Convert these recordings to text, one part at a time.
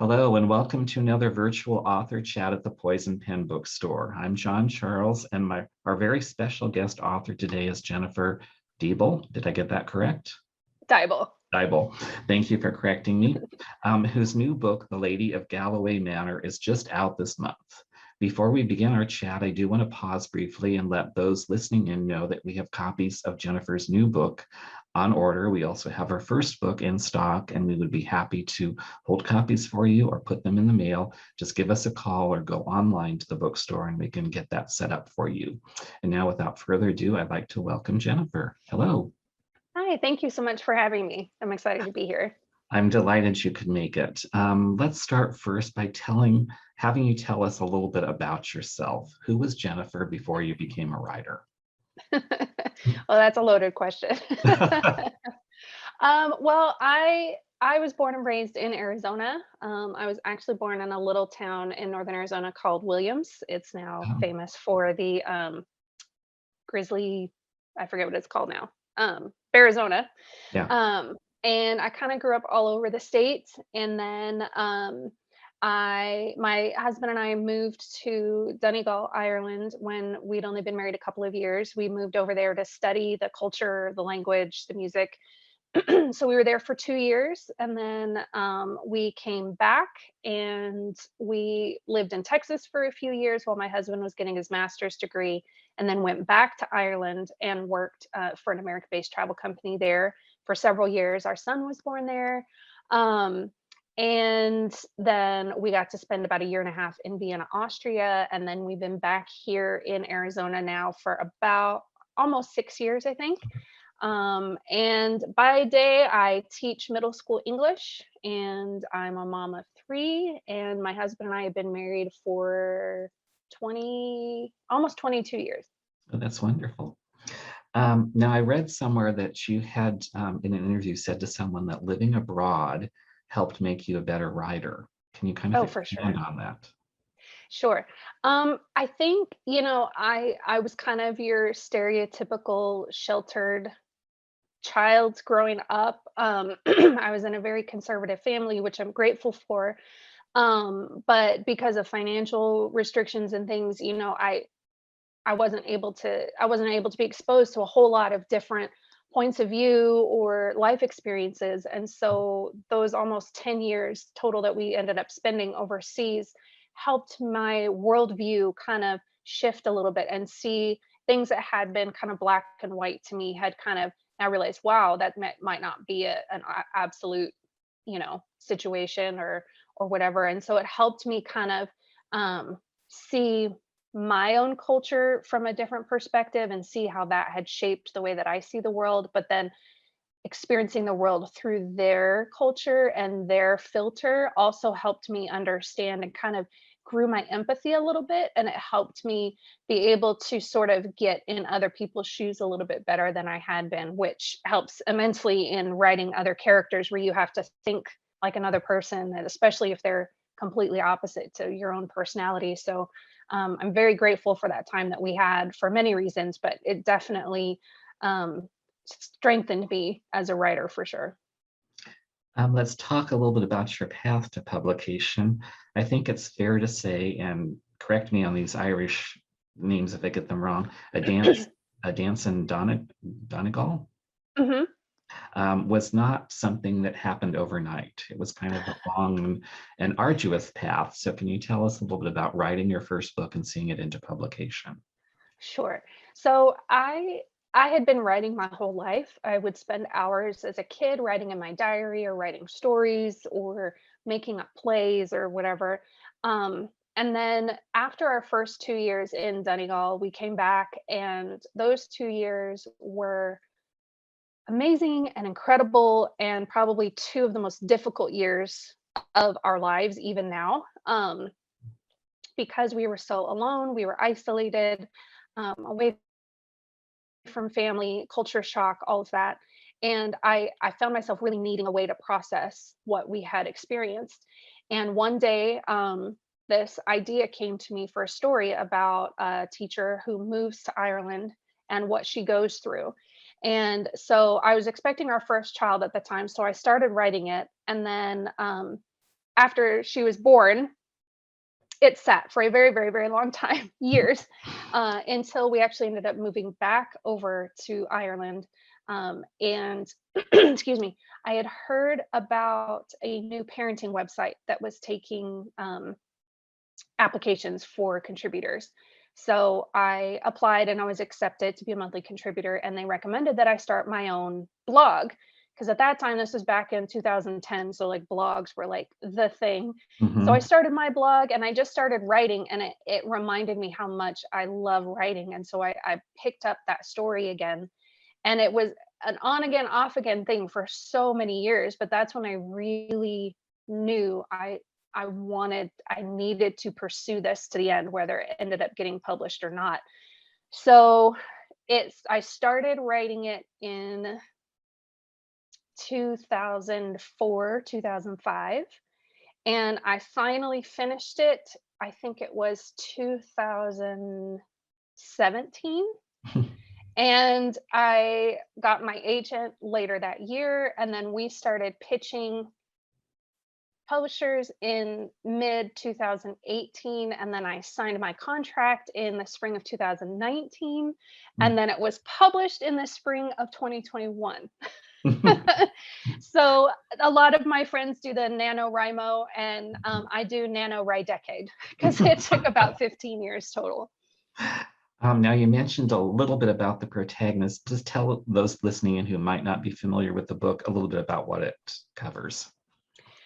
Hello, and welcome to another virtual author chat at the Poison Pen Bookstore. I'm John Charles, and our very special guest author today is Jennifer Deibel. Did I get that correct? Deibel. Deibel. Thank you for correcting me. Whose new book, The Lady of Galway Manor, is just out this month. Before we begin our chat, I do want to pause briefly and let those listening in know that we have copies of Jennifer's new book on order. We also have her first book in stock, and we would be happy to hold copies for you or put them in the mail. Just give us a call or go online to the bookstore and we can get that set up for you. And now, without further ado, I'd like to welcome Jennifer. Hello. Hi, thank you so much for having me. I'm excited to be here. I'm delighted you could make it. Let's start first by having you tell us a little bit about yourself. Who was Jennifer before you became a writer? Well, that's a loaded question. Well, I was born and raised in Arizona. I was actually born in a little town in northern Arizona called Williams. It's now Oh, famous for the grizzly, I forget what it's called now, Arizona. yeah. And I kind of grew up all over the state. And then my husband and I moved to Donegal, Ireland when we'd only been married a couple of years. We moved over there to study the culture, the language, the music. So we were there for 2 years, and then we came back and we lived in Texas for a few years while my husband was getting his master's degree, and then went back to Ireland and worked for an American-based travel company there for several years. Our son was born there. Um, and then we got to spend about a year and a half in Vienna, Austria. And then we've been back here in Arizona now for about almost 6 years, I think. And by day, I teach middle school English, and I'm a mom of three. And my husband and I have been married for almost 22 years. Oh, that's wonderful. Now, I read somewhere that you had, in an interview, said to someone that living abroad helped make you a better writer. Can you kind of Oh, for expand sure. on that? Sure. I think, I was kind of your stereotypical sheltered child growing up. I was in a very conservative family, which I'm grateful for. But because of financial restrictions and things, I wasn't able to be exposed to a whole lot of different points of view or life experiences. And so those almost 10 years total that we ended up spending overseas helped my worldview kind of shift a little bit and see things that had been kind of black and white to me had kind of I realized, wow, that might not be an absolute, situation or whatever. And so it helped me kind of see my own culture from a different perspective and see how that had shaped the way that I see the world, but then experiencing the world through their culture and their filter also helped me understand and kind of grew my empathy a little bit, and it helped me be able to sort of get in other people's shoes a little bit better than I had been, which helps immensely in writing other characters where you have to think like another person, and especially if they're completely opposite to your own personality. So I'm very grateful for that time that we had for many reasons, but it definitely strengthened me as a writer for sure. Let's talk a little bit about your path to publication. I think it's fair to say, and correct me on these Irish names if I get them wrong, a dance in Donegal Mhm. was not something that happened overnight. It was kind of a long and arduous path. So can you tell us a little bit about writing your first book and seeing it into publication? Sure. So I had been writing my whole life. I would spend hours as a kid writing in my diary or writing stories or making up plays or whatever. And then after our first 2 years in Donegal, we came back, and those 2 years were amazing and incredible, and probably two of the most difficult years of our lives, even now, because we were so alone, we were isolated, away from family, culture shock, all of that. And I found myself really needing a way to process what we had experienced. And one day, this idea came to me for a story about a teacher who moves to Ireland and what she goes through. And so I was expecting our first child at the time. So I started writing it. And then after she was born, it sat for a very, very, very long time, years, until we actually ended up moving back over to Ireland. And excuse me, I had heard about a new parenting website that was taking applications for contributors. So I applied and I was accepted to be a monthly contributor, and they recommended that I start my own blog. Because at that time, this was back in 2010. So, like, blogs were like the thing. So I Mhm. started my blog and I just started writing, and it reminded me how much I love writing. And so I picked up that story again. And it was an on again, off again thing for so many years. But that's when I really knew I needed to pursue this to the end, whether it ended up getting published or not. So I started writing it in 2004, 2005, and I finally finished it. I think it was 2017. And I got my agent later that year, and then we started pitching publishers in mid 2018, and then I signed my contract in the spring of 2019, and then it was published in the spring of 2021. So a lot of my friends do the NaNoWriMo, and I do NaNoWriDecade because it took about 15 years total. Now, you mentioned a little bit about the protagonist. Just tell those listening in who might not be familiar with the book a little bit about what it covers.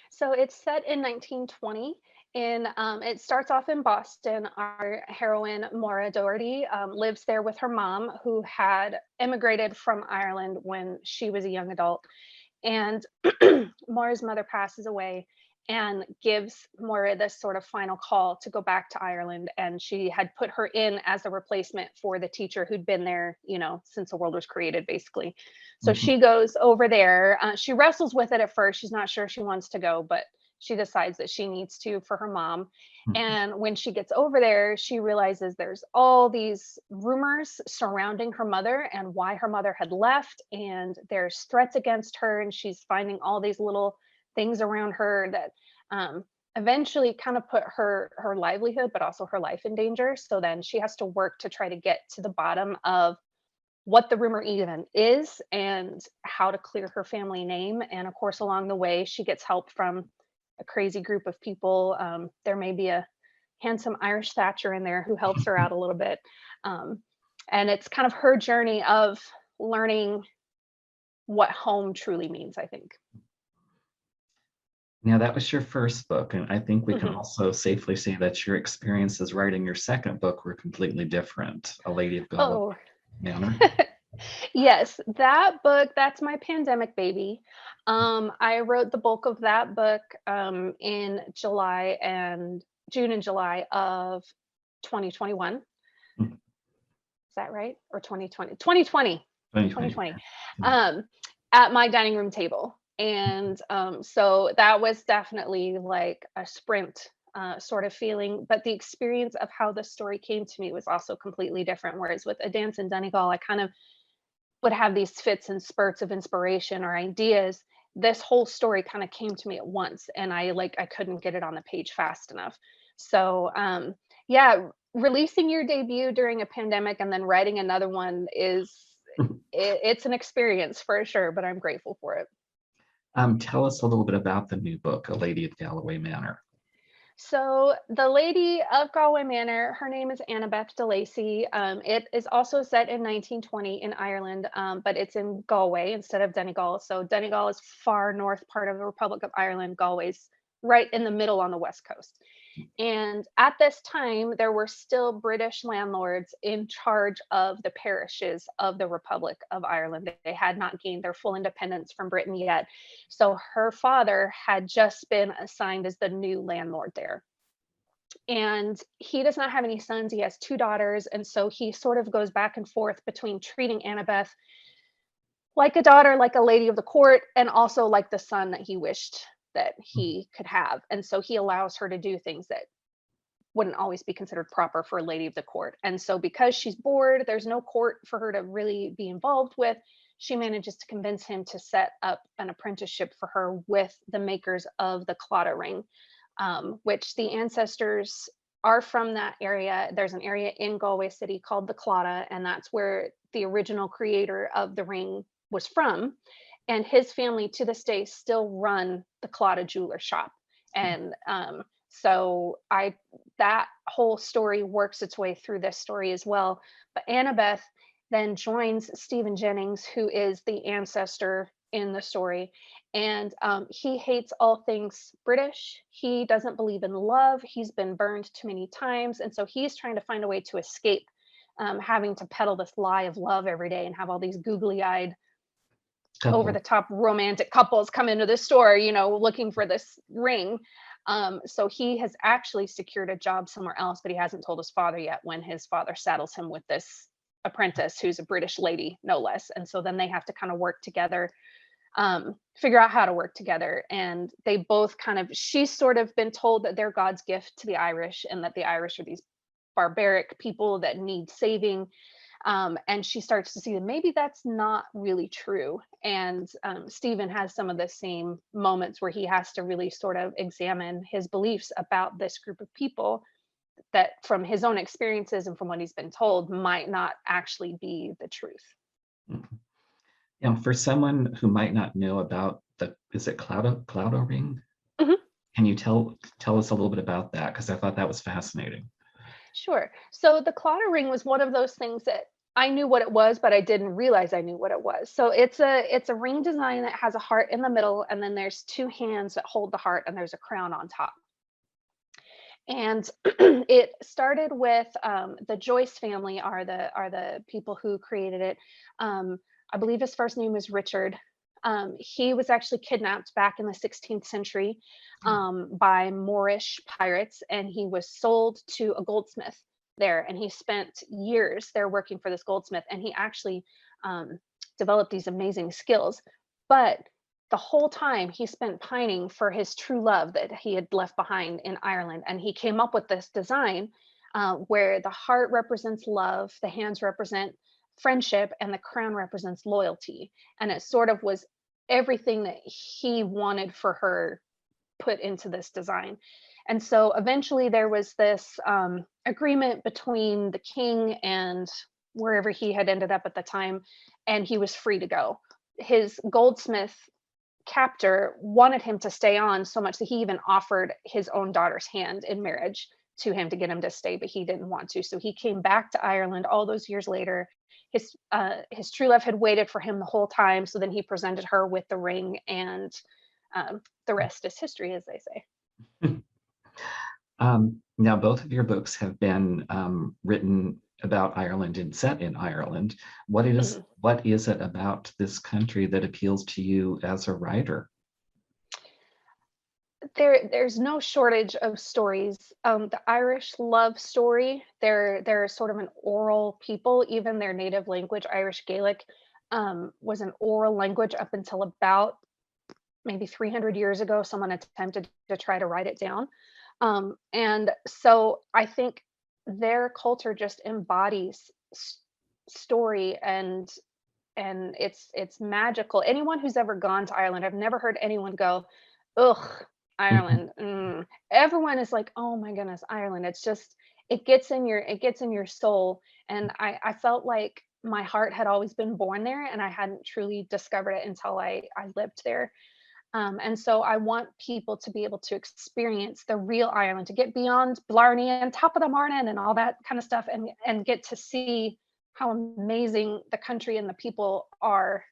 So it's set in 1920. It starts off in Boston. Our heroine, Maura Doherty, lives there with her mom, who had immigrated from Ireland when she was a young adult. And Maura's mother passes away and gives Maura this sort of final call to go back to Ireland. And she had put her in as a replacement for the teacher who'd been there, since the world was created, basically. So Mhm. she goes over there. She wrestles with it at first. She's not sure she wants to go, but she decides that she needs to for her mom. Mhm. And when she gets over there, she realizes there's all these rumors surrounding her mother and why her mother had left. And there's threats against her. And she's finding all these little things around her that um, eventually kind of put her livelihood, but also her life in danger. So then she has to work to try to get to the bottom of what the rumor even is and how to clear her family name. And of course, along the way, she gets help from a crazy group of people. There may be a handsome Irish Thatcher in there who helps her out a little bit. Um, and it's kind of her journey of learning what home truly means, I think. Now, that was your first book, and I think we can Mhm. also safely say that your experiences writing your second book were completely different, A Lady of Galway Oh, Manor. yes, that book, that's my pandemic baby. I wrote the bulk of that book in June and July of 2021. Is Mhm. that right? Or 2020? 2020. 2020. 2020. Um, at my dining room table. And so that was definitely like a sprint sort of feeling. But the experience of how the story came to me was also completely different. Whereas with A Dance in Donegal, I kind of would have these fits and spurts of inspiration or ideas. This whole story kind of came to me at once, and I couldn't get it on the page fast enough. So yeah, releasing your debut during a pandemic and then writing another one it's an experience for sure, but I'm grateful for it. Tell us a little bit about the new book, A Lady of Galway Manor. So the Lady of Galway Manor, her name is Annabeth de Lacy. It is also set in 1920 in Ireland, but it's in Galway instead of Donegal. So Donegal is far north part of the Republic of Ireland. Galway's right in the middle on the west coast. And at this time, there were still British landlords in charge of the parishes of the Republic of Ireland. They had not gained their full independence from Britain yet. So her father had just been assigned as the new landlord there. And he does not have any sons. He has two daughters. And so he sort of goes back and forth between treating Annabeth like a daughter, like a lady of the court, and also like the son that he wished that he could have. And so he allows her to do things that wouldn't always be considered proper for a lady of the court. And so because she's bored, there's no court for her to really be involved with. she manages to convince him to set up an apprenticeship for her with the makers of the Claddagh ring, which the ancestors are from that area. There's an area in Galway City called the Claddagh, and that's where the original creator of the ring was from. And his family to this day still run the Claddagh jeweler shop. And so I that whole story works its way through this story as well. But Annabeth then joins Stephen Jennings, who is the ancestor in the story, and he hates all things British. He doesn't believe in love. He's been burned too many times, and so he's trying to find a way to escape having to peddle this lie of love every day and have all these googly-eyed, over Couple. the top romantic couples come into the store, looking for this ring. So he has actually secured a job somewhere else, but he hasn't told his father yet when his father saddles him with this apprentice who's a British lady, no less. And so then they have to kind of work together, figure out how to work together. And they both she's sort of been told that they're God's gift to the Irish and that the Irish are these barbaric people that need saving. And she starts to see that maybe that's not really true. And Stephen has some of the same moments where he has to really sort of examine his beliefs about this group of people that, from his own experiences and from what he's been told, might not actually be the truth. Mhm. For someone who might not know about is it Claddagh ring? Mhm. Can you tell us a little bit about that? Because I thought that was fascinating. Sure. So the Claddagh ring was one of those things that I knew what it was, but I didn't realize I knew what it was. So it's a ring design that has a heart in the middle, and then there's two hands that hold the heart, and there's a crown on top. And it started with the Joyce family are the people who created it. I believe his first name was Richard. He was actually kidnapped back in the 16th century by Moorish pirates, and he was sold to a goldsmith there. And he spent years there working for this goldsmith, and he actually um, developed these amazing skills. But the whole time he spent pining for his true love that he had left behind in Ireland. And he came up with this design where the heart represents love, the hands represent friendship, and the crown represents loyalty. And it sort of was everything that he wanted for her put into this design. And so eventually there was this agreement between the king and wherever he had ended up at the time, and he was free to go. His goldsmith captor wanted him to stay on so much that he even offered his own daughter's hand in marriage to him to get him to stay, but he didn't want to. So he came back to Ireland all those years later. His true love had waited for him the whole time. So then he presented her with the ring, and the rest is history, as they say. Now, both of your books have been written about Ireland and set in Ireland. Mhm. What is it about this country that appeals to you as a writer? There's no shortage of stories. The Irish love story. They're sort of an oral people. Even their native language, Irish Gaelic, was an oral language up until about maybe 300 years ago. Someone attempted to try to write it down, and so I think their culture just embodies story, and it's magical. Anyone who's ever gone to Ireland, I've never heard anyone go, "Ugh, Ireland." Everyone is like, "Oh my goodness, Ireland." It's just it gets in your soul, and I felt like my heart had always been born there, and I hadn't truly discovered it until I lived there. And so I want people to be able to experience the real Ireland, to get beyond Blarney and top of the morning and all that kind of stuff, and get to see how amazing the country and the people are,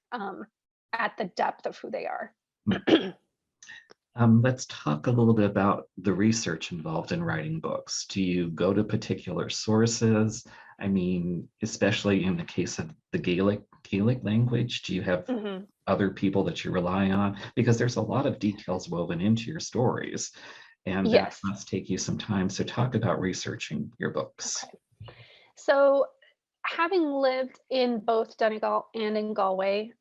at the depth of who they are. Let's talk a little bit about the research involved in writing books. Do you go to particular sources? I mean, especially in the case of the Gaelic language, do you have Mhm. other people that you rely on? Because there's a lot of details woven into your stories, and that Yes. must take you some time. So talk about researching your books. Okay. So, having lived in both Donegal and in Galway,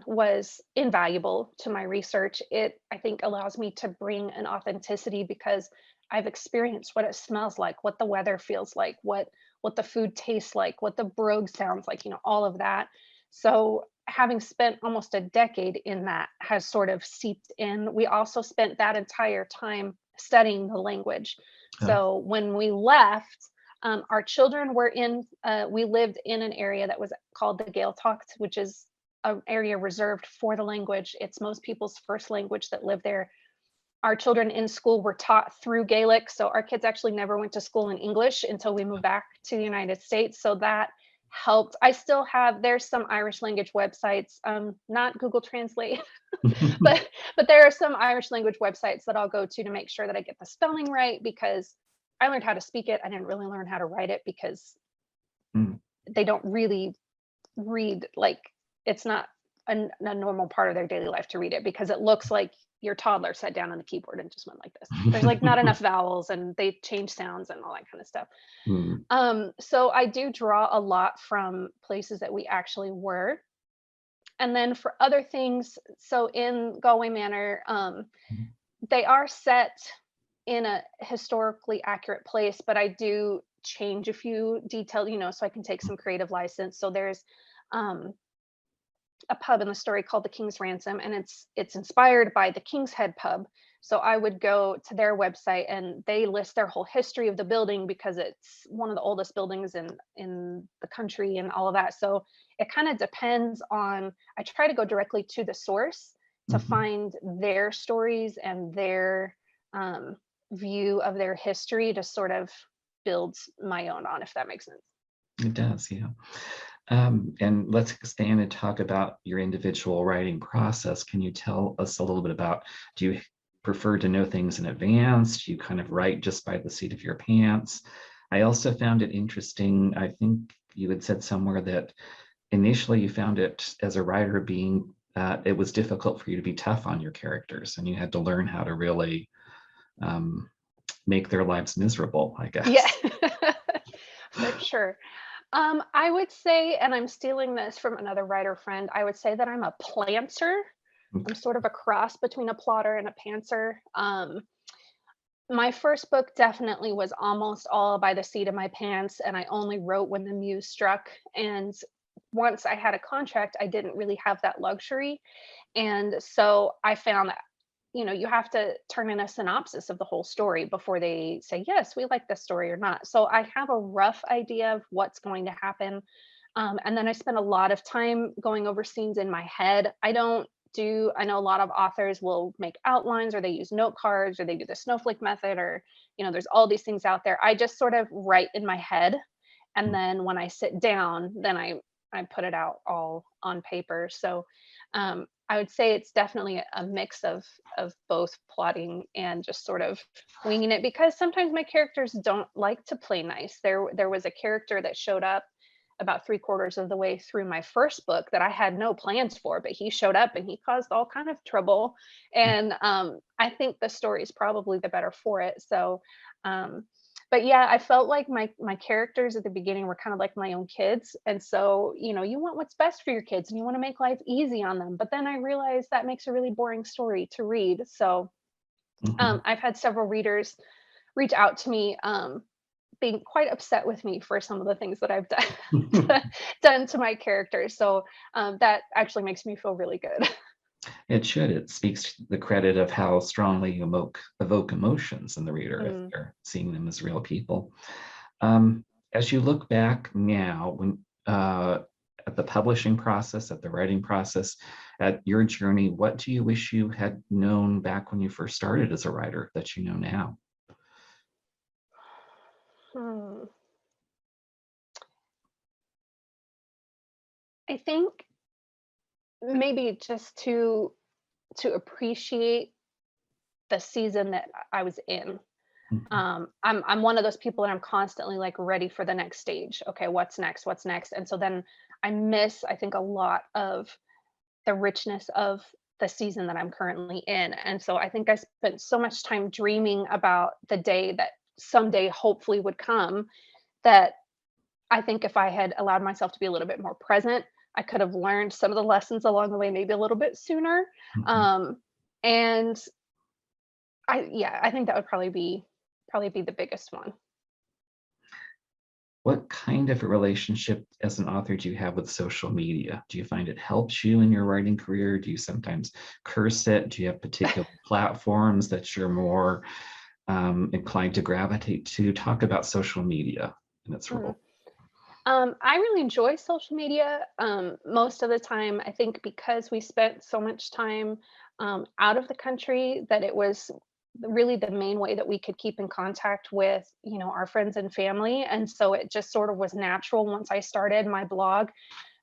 was invaluable to my research. It, I think, allows me to bring an authenticity because I've experienced what it smells like, what the weather feels like, what the food tastes like, what the brogue sounds like, all of that. So having spent almost a decade in that has sort of seeped in. We also spent that entire time studying the language. Uh, So when we left, our children were we lived in an area that was called the Gaeltacht, which is an area reserved for the language. It's most people's first language that live there. Our children in school were taught through Gaelic, so our kids actually never went to school in English until we moved back to the United States, so that helped. I still have there's some Irish language websites, not Google Translate, but there are some Irish language websites that I'll go to make sure that I get the spelling right, because I learned how to speak it. I didn't really learn how to write it because mm, they don't really read like it's not a normal part of their daily life to read it, because it looks like your toddler sat down on the keyboard and just went like this. There's like not enough vowels and they change sounds and all that kind of stuff. mm, So I do draw a lot from places that we actually were. And then for other things, so in Galway Manor, they are set in a historically accurate place, but I do change a few details, so I can take some creative license. So there's um, a pub in the story called the King's Ransom, and it's inspired by the King's Head pub. So I would go to their website and they list their whole history of the building, because it's one of the oldest buildings in the country and all of that. So it kind of depends on, I try to go directly to the source to mhm. find their stories and their um, view of their history to sort of build my own on, if that makes sense. It does, yeah. And let's expand and talk about your individual writing process. Can you tell us a little bit about, do you prefer to know things in advance? Do you kind of write just by the seat of your pants? I also found it interesting. I think you had said somewhere that initially you found it as a writer being, it was difficult for you to be tough on your characters and you had to learn how to really um, make their lives miserable, I Yeah, guess. for sure. I would say, and I'm stealing this from another writer friend, I would say that I'm a planter. I'm sort of a cross between a plotter and a pantser. My first book definitely was almost all by the seat of my pants, and I only wrote when the muse struck. And once I had a contract, I didn't really have that luxury. And so I found that, you have to turn in a synopsis of the whole story before they say, yes, we like this story or not. So I have a rough idea of what's going to happen. And then I spend a lot of time going over scenes in my head. I know a lot of authors will make outlines, or they use note cards, or they do the snowflake method, or, there's all these things out there. I just sort of write in my head. And then when I sit down, then I put it out all on paper. So I would say it's definitely a mix of both plotting and just sort of winging it, because sometimes my characters don't like to play nice. There was a character that showed up about three-quarters of the way through my first book that I had no plans for, but he showed up and he caused all kind of trouble. And I think the story is probably the better for it. So um, but yeah, I felt like my characters at the beginning were kind of like my own kids. And so, you want what's best for your kids and you want to make life easy on them. But then I realized that makes a really boring story to read. So Mhm. I've had several readers reach out to me, being quite upset with me for some of the things that I've done done to my characters. So that actually makes me feel really good. It should. It speaks to the credit of how strongly you evoke emotions in the reader if Mm. they're seeing them as real people. Um, as you look back now, when at the publishing process, at the writing process, at your journey, what do you wish you had known back when you first started as a writer that you know now? Hmm. I think maybe just to appreciate the season that I was in. Mhm. I'm one of those people that I'm constantly like ready for the next stage. Okay, what's next? What's next? And so then I think, a lot of the richness of the season that I'm currently in. And so I think I spent so much time dreaming about the day that someday hopefully would come, that I think if I had allowed myself to be a little bit more present, I could have learned some of the lessons along the way maybe a little bit sooner. Mhm. Um, and I think that would probably be the biggest one. What kind of a relationship as an author do you have with social media? Do you find it helps you in your writing career? Do you sometimes curse it? Do you have particular platforms that you're more inclined to gravitate to? Talk about social media and its Mm. role. I really enjoy social media. Most of the time, I think because we spent so much time out of the country, that it was really the main way that we could keep in contact with, our friends and family. And so it just sort of was natural once I started my blog,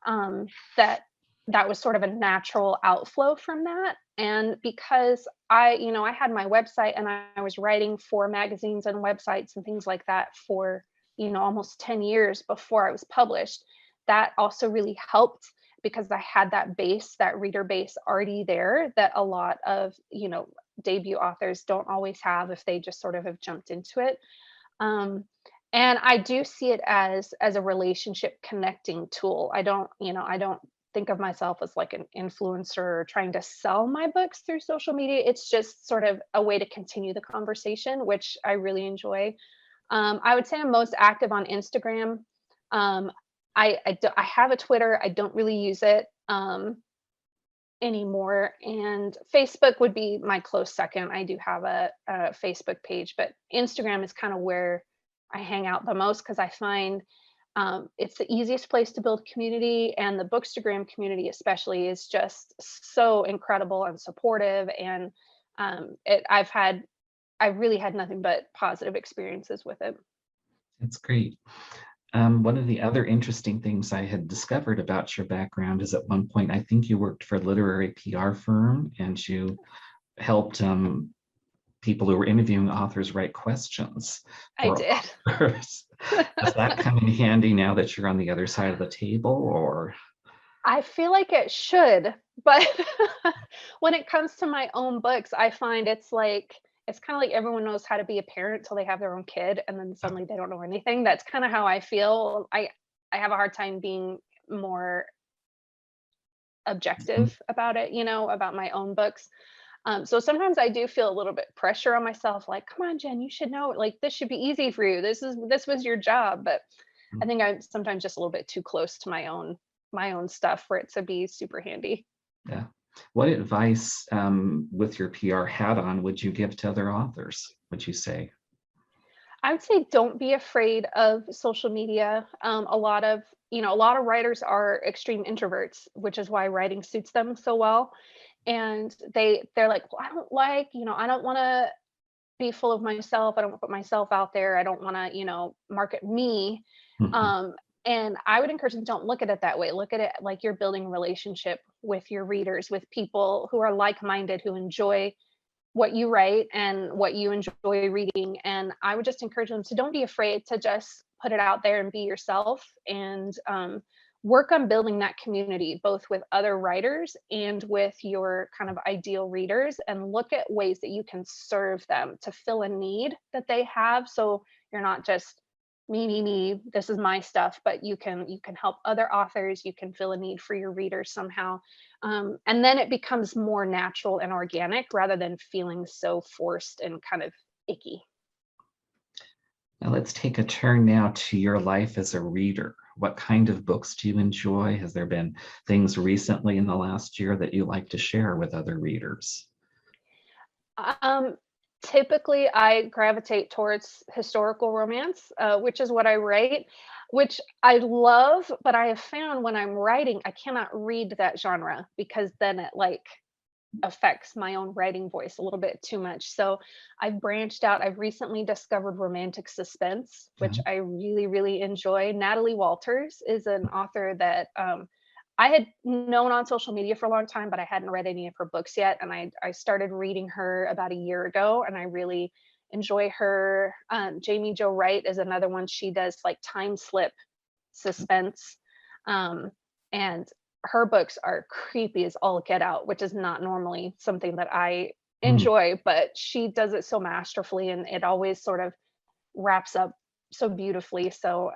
that that was sort of a natural outflow from that. And because I had my website and I was writing for magazines and websites and things like that for, almost 10 years before I was published, that also really helped because I had that base, that reader base already there that a lot of, debut authors don't always have if they just sort of have jumped into it. Um, and I do see it as a relationship connecting tool. I don't think of myself as like an influencer or trying to sell my books through social media. It's just sort of a way to continue the conversation, which I really enjoy. I would say I'm most active on Instagram. Um, I have a Twitter. I don't really use it anymore, and Facebook would be my close second. I do have a Facebook page, but Instagram is kind of where I hang out the most because I find it's the easiest place to build community, and the Bookstagram community especially is just so incredible and supportive. And I've really had nothing but positive experiences with it. That's great. One of the other interesting things I had discovered about your background is at one point, I think you worked for a literary PR firm and you helped people who were interviewing authors write questions I for did. authors. Does that come in handy now that you're on the other side of the table, or? I feel like it should, but when it comes to my own books, I find it's kinda like everyone knows how to be a parent till they have their own kid, and then suddenly they don't know anything. That's kinda how I feel. I have a hard time being more Mhm. objective about it, about my own books. So sometimes I do feel a little bit pressure on myself, like, "Come on, Jen, you should know, like, this should be easy for you. This was your job." But I think I'm sometimes just a little bit too close to my own stuff for it to be super handy. Yeah. What advice, with your PR hat on, would you give to other authors, would you say? I would say don't be afraid of social media. A lot of writers are extreme introverts, which is why writing suits them so well. And they're like, well, I don't want to be full of myself. I don't want to put myself out there. I don't want to, market me. Mhm. Um, and I would encourage them, don't look at it that way. Look at it like you're building a relationship with your readers, with people who are like-minded, who enjoy what you write and what you enjoy reading. And I would just encourage them to don't be afraid to just put it out there and be yourself, and work on building that community both with other writers and with your kind of ideal readers, and look at ways that you can serve them to fill a need that they have. So you're not just me, this is my stuff, but you can help other authors, you can fill a need for your readers somehow. And then it becomes more natural and organic rather than feeling so forced and kind of icky. Now let's take a turn now to your life as a reader. What kind of books do you enjoy? Has there been things recently in the last year that you like to share with other readers? Um, Typically, I gravitate towards historical romance, which is what I write, which I love. But I have found when I'm writing, I cannot read that genre because then it like affects my own writing voice a little bit too much. So I've branched out. I've recently discovered romantic suspense, which Yeah. I really, really enjoy. Natalie Walters is an author that I had known on social media for a long time, but I hadn't read any of her books yet. And I started reading her about a year ago, and I really enjoy her. Jamie Jo Wright is another one. She does like time slip suspense. Um, and her books are creepy as all get out, which is not normally something that I Mm. enjoy, but she does it so masterfully, and it always sort of wraps up so beautifully. So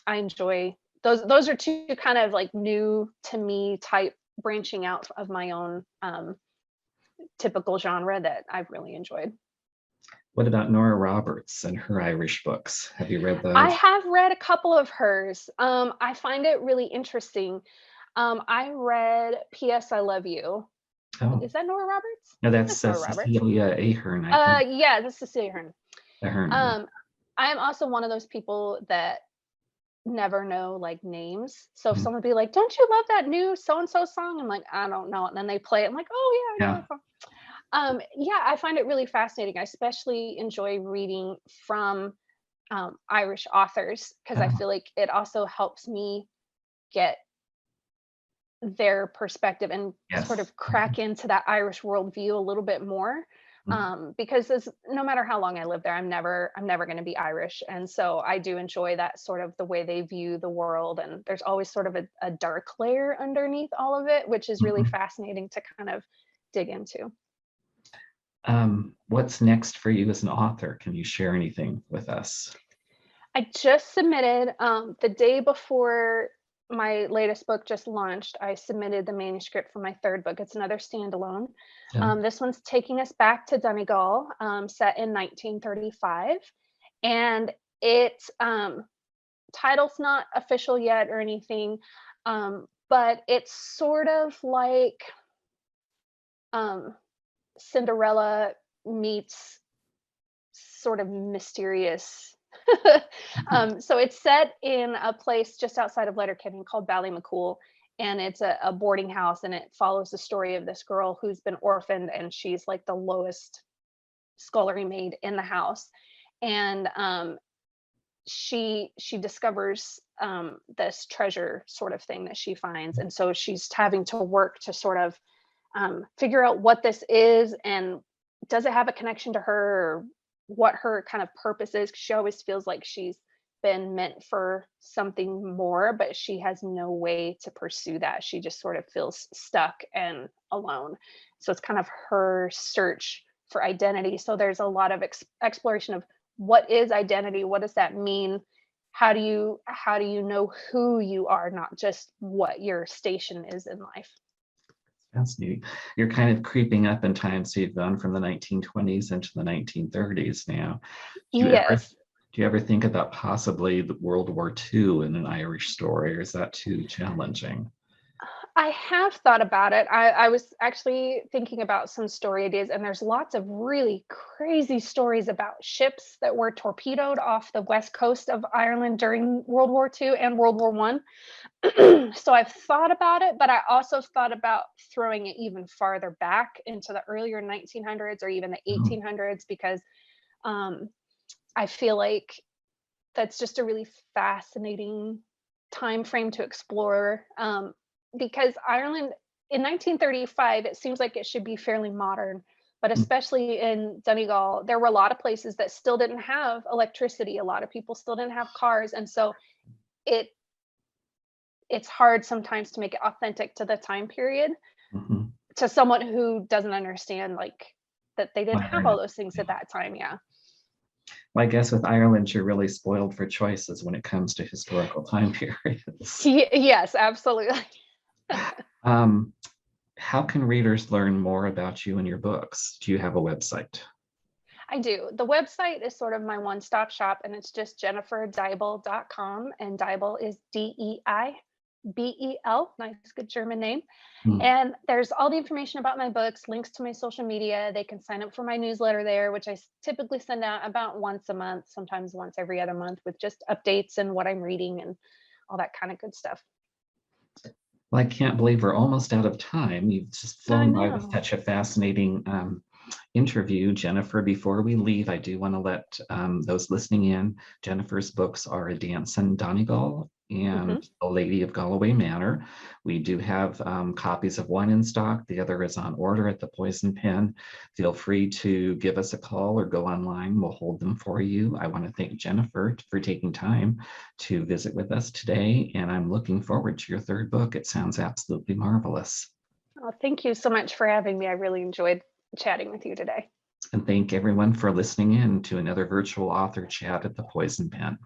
I enjoy those. Those are two kind of like new to me type branching out of my own typical genre that I've really enjoyed. What about Nora Roberts and her Irish books? Have you read I those? have read a couple of hers. I find it really interesting. I read P.S. I Love You. Oh, Is that Nora Roberts? no, that's That's Nora Roberts. Cecilia Ahern, I think. Yeah, this is Cecilia Ahern. Ahern. Um, I'm also one of those people that never know, like, names. So if Mhm. someone be like, "Don't you love that new so and so song?" I'm like, "I don't know." And then they play it. I'm like, "Oh yeah, I know Yeah. that song." Yeah, I find it really fascinating. I especially enjoy reading from Irish authors because I Oh, feel like it also helps me get their perspective and sort yes. of crack into that Irish worldview a little bit more. Mhm. Because no matter how long I live there, I'm never going to be Irish, and so I do enjoy that sort of the way they view the world. And there's always sort of a dark layer underneath all of it, which is really Mhm. fascinating to kind of dig into. What's next for you as an author? Can you share anything with us? I just submitted the day before my latest book just launched. I submitted the manuscript for my third book. It's another standalone. Yeah. This one's taking us back to Donegal, set in 1935, and its title's not official yet or anything, but it's sort of like um, Cinderella meets sort of mysterious. So it's set in a place just outside of Letterkenny called Ballymacool, and it's a boarding house, and it follows the story of this girl who's been orphaned, and she's like the lowest scullery maid in the house. And she discovers this treasure sort of thing that she finds, and so she's having to work to sort of figure out what this is, and does it have a connection to her, or what her kind of purpose is. 'Cause she always feels like she's been meant for something more, but she has no way to pursue that. She just sort of feels stuck and alone. So it's kind of her search for identity. So there's a lot of exploration of what is identity, what does that mean, how do you know who you are, not just what your station is in life. Fascinating. You're kind of creeping up in time, so you've gone from the 1920s into the 1930s now. Do you ever Yes. do you ever think about possibly the World War II in an Irish story, or is that too challenging? I have thought about it. I was actually thinking about some story ideas, and there's lots of really crazy stories about ships that were torpedoed off the west coast of Ireland during World War II and World War One. So I've thought about it, but I also thought about throwing it even farther back into the earlier 1900s or even the Oh, 1800s, because um, I feel like that's just a really fascinating time frame to explore, because Ireland in 1935, it seems like it should be fairly modern, but mm, especially in Donegal, there were a lot of places that still didn't have electricity. A lot of people still didn't have cars, and so it it's hard sometimes to make it authentic to the time period mhm. to someone who doesn't understand, like, that they didn't have all Ireland. those things at that time. Yeah. Well, I guess with Ireland, you're really spoiled for choices when it comes to historical time periods. Yes, absolutely. Um, how can readers learn more about you and your books? Do you have a website? I do. The website is sort of my one-stop shop, and it's just jenniferdeibel.com, and Deibel is Deibel. Nice, good German name. Mm. And there's all the information about my books, links to my social media. They can sign up for my newsletter there, which I typically send out about once a month, sometimes once every other month, with just updates and what I'm reading and all that kind of good stuff. Well, I can't believe we're almost out of time. You've just I flown by with know. such a fascinating interview. Jennifer, before we leave, I do want to let those listening in, Jennifer's books are A Dance in Donegal and Hmm. The Lady of Galway Manor. We do have copies of one in stock. The other is on order at the Poison Pen. Feel free to give us a call or go online. We'll hold them for you. I want to thank Jennifer for taking time to visit with us today, and I'm looking forward to your third book. It sounds absolutely marvelous. Oh, thank you so much for having me. I really enjoyed chatting with you today. And thank everyone for listening in to another virtual author chat at the Poison Pen.